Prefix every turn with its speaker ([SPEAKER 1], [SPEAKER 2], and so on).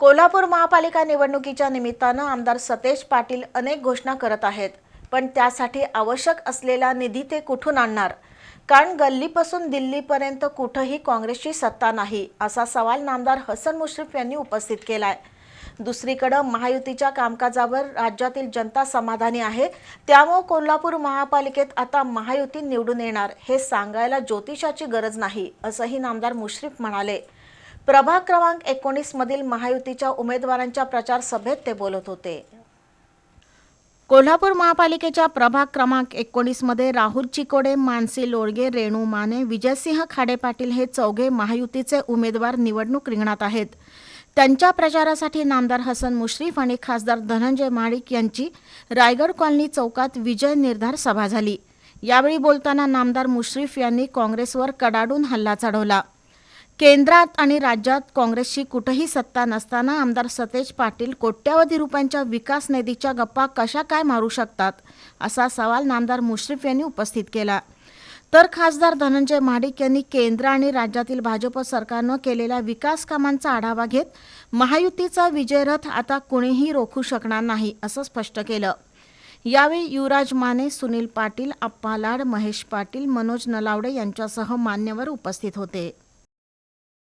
[SPEAKER 1] कोल्हापूर महापालिका निवडणुकीच्या निमित्तानं आमदार सतेज पाटील अनेक घोषणा करत आहेत, पण त्यासाठी आवश्यक असलेला निधी ते कुठून आणणार? कारण गल्लीपासून दिल्लीपर्यंत कुठेही काँग्रेसची सत्ता नाही, असा सवाल नामदार हसन मुश्रीफ यांनी उपस्थित केलाय। दुसरीकडे महायुतीच्या कामकाजावर राज्यातील जनता समाधानी आहे, त्यामुळे कोल्हापूर महापालिकेत आता महायुती निवडून येणार हे सांगायला ज्योतिषाची गरज नाही, असंही नामदार मुश्रीफ म्हणाले। प्रभाग क्रमांक 19 मधील महायुतीच्या उमेदवारांच्या प्रचार सभेत ते बोलत होते। कोल्हापूर महापालिकेच्या प्रभाग क्रमांक 19 मध्ये राहुल चिकोडे, मानसी लोडगे, रेणू माने, विजयसिंह खाडे पाटील हे चौघे महायुतीचे उमेदवार निवडणूक रिंगणात आहेत। त्यांच्या प्रचारासाठी नामदार हसन मुश्रीफ आणि खासदार धनंजय महाडिक यांची रायगड कॉलनी चौकात विजय निर्धार सभा झाली। यावेळी बोलताना नामदार मुश्रीफ यांनी काँग्रेसवर कडाडून हल्ला चढवला। केंद्रात आणि राज्यात काँग्रेसची कुठेही सत्ता नसताना आमदार सतेज पाटील कोट्यावधी रुपयांच्या विकास निधीच्या गप्पा कशा काय मारू शकतात, असा सवाल नामदार मुश्रीफ यांनी उपस्थित केला। तर खासदार धनंजय महाडिक यांनी केंद्र आणि राज्यातील भाजप सरकारनं केलेल्या विकास कामांचा आढावा घेत महायुतीचा विजयरथ आता कुणीही रोखू शकणार नाही, असं स्पष्ट केलं। यावेळी युवराज माने, सुनील पाटील, अप्पा लाड, महेश पाटील, मनोज नलावडे यांच्यासह मान्यवर उपस्थित होते।